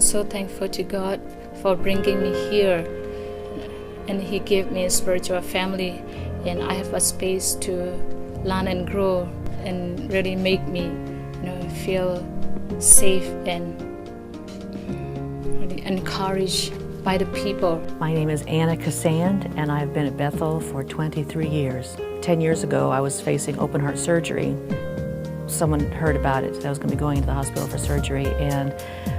so thankful to God for bringing me here, and He gave me a spiritual family, and I have a space to learn and grow and really make me feel safe and really encouraged by the people. My name is Anna Cassand, and I've been at Bethel for 23 years. 10 years ago, I was facing open heart surgery. Someone heard about it, that I was going to be going into the hospital for surgery, and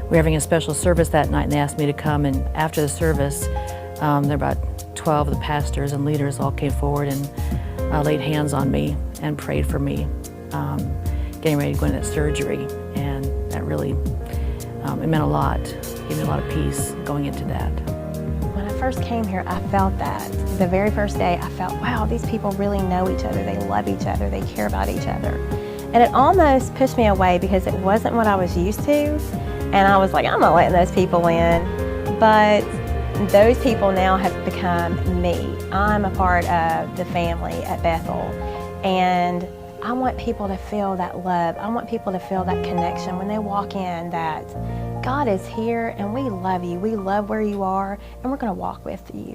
we were having a special service that night, and they asked me to come, and after the service, there were about 12 of the pastors and leaders all came forward and laid hands on me and prayed for me, getting ready to go into that surgery, and that really, it meant a lot. It gave me a lot of peace going into that. When I first came here, I felt that. The very first day, I felt, wow, these people really know each other, they love each other, they care about each other. And it almost pushed me away because it wasn't what I was used to. And I was like, I'm not letting those people in. But those people now have become me. I'm a part of the family at Bethel. And I want people to feel that love. I want people to feel that connection when they walk in, that God is here and we love you. We love where you are, and we're going to walk with you.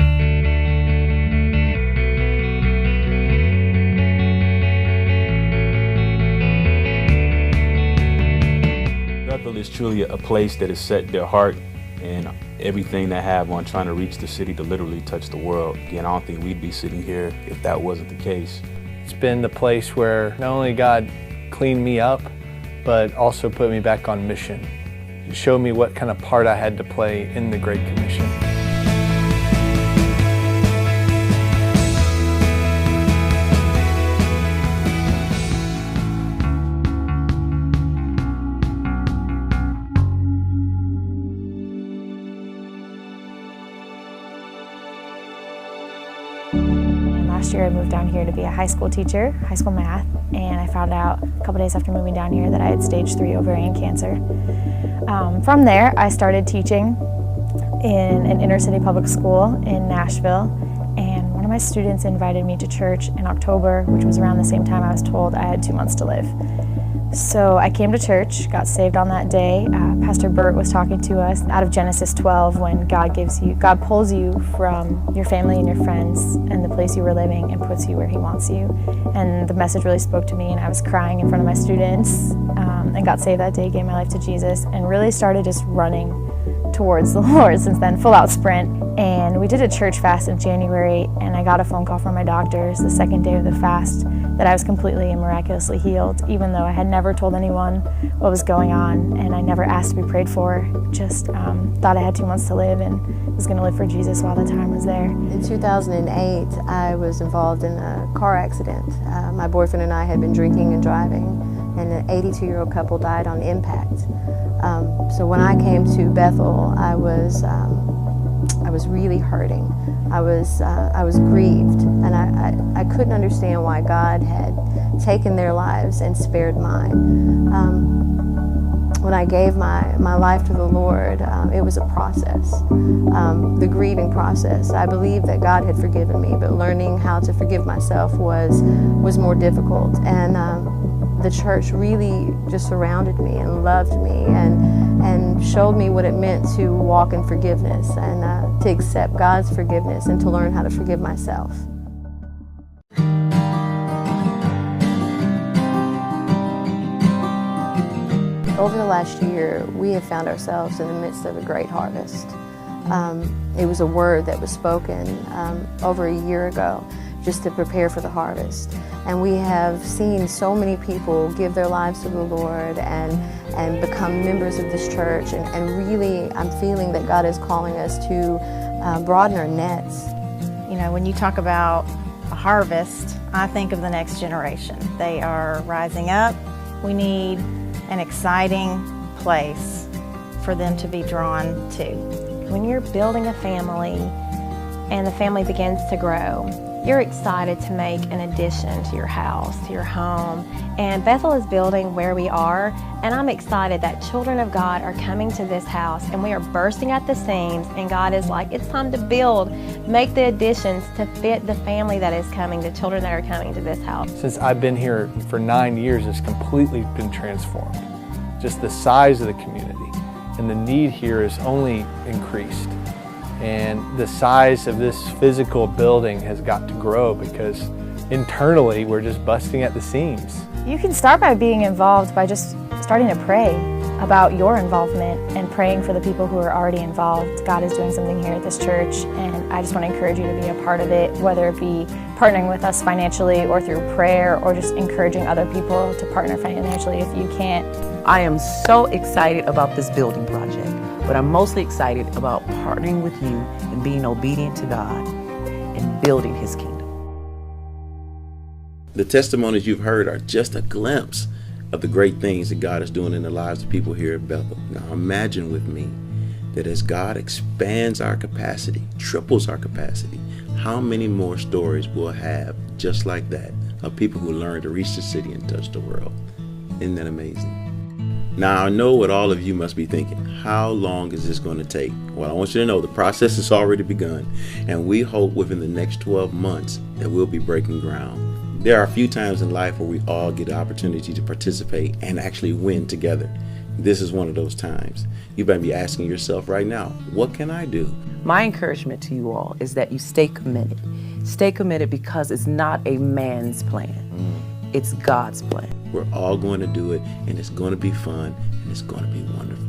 Bethel is truly a place that has set their heart and everything they have on trying to reach the city to literally touch the world. Again, I don't think we'd be sitting here if that wasn't the case. It's been the place where not only God cleaned me up, but also put me back on mission. It showed me what kind of part I had to play in the Great Commission. Last year I moved down here to be a high school teacher, high school math, and I found out a couple days after moving down here that I had stage 3 ovarian cancer. From there, I started teaching in an inner city public school in Nashville, and one of my students invited me to church in October, which was around the same time I was told I had 2 months to live. So I came to church, got saved on that day. Pastor Bert was talking to us out of Genesis 12 when God pulls you from your family and your friends and the place you were living and puts you where He wants you. And the message really spoke to me, and I was crying in front of my students and got saved that day, gave my life to Jesus, and really started just running towards the Lord since then, full out sprint. And we did a church fast in January, and I got a phone call from my doctors the second day of the fast that I was completely and miraculously healed, even though I had never told anyone what was going on, and I never asked to be prayed for. Just thought I had 2 months to live and was going to live for Jesus while the time was there. In 2008, I was involved in a car accident. My boyfriend and I had been drinking and driving, and an 82-year-old couple died on impact. So when I came to Bethel, I was really hurting. I was grieved, and I couldn't understand why God had taken their lives and spared mine. When I gave my life to the Lord, it was a process, the grieving process. I believed that God had forgiven me, but learning how to forgive myself was more difficult. And the church really just surrounded me and loved me and showed me what it meant to walk in forgiveness and to accept God's forgiveness and to learn how to forgive myself. Over the last year, we have found ourselves in the midst of a great harvest. It was a word that was spoken over a year ago just to prepare for the harvest. And we have seen so many people give their lives to the Lord and become members of this church. And really, I'm feeling that God is calling us to broaden our nets. You know, when you talk about a harvest, I think of the next generation. They are rising up. We need an exciting place for them to be drawn to. When you're building a family and the family begins to grow, you're excited to make an addition to your house, to your home. And Bethel is building where we are, and I'm excited that children of God are coming to this house, and we are bursting at the seams, and God is like, it's time to build, make the additions to fit the family that is coming, the children that are coming to this house. Since I've been here for 9 years, it's completely been transformed. Just the size of the community. and the need here is only increased. And the size of this physical building has got to grow because internally we're just busting at the seams. You can start by being involved by just starting to pray about your involvement and praying for the people who are already involved. God is doing something here at this church, and I just want to encourage you to be a part of it, whether it be partnering with us financially or through prayer, or just encouraging other people to partner financially if you can't. I am so excited about this building project, but I'm mostly excited about partnering with you and being obedient to God and building His kingdom. The testimonies you've heard are just a glimpse of the great things that God is doing in the lives of people here at Bethel. Now imagine with me that as God expands our capacity, triples our capacity, how many more stories we'll have just like that of people who learn to reach the city and touch the world. Isn't that amazing? Now I know what all of you must be thinking. How long is this going to take? Well, I want you to know the process has already begun, and we hope within the next 12 months that we'll be breaking ground. There are a few times in life where we all get the opportunity to participate and actually win together. This is one of those times. You better be asking yourself right now, what can I do? My encouragement to you all is that you stay committed. Stay committed because it's not a man's plan. It's God's plan. We're all going to do it, and it's going to be fun, and it's going to be wonderful.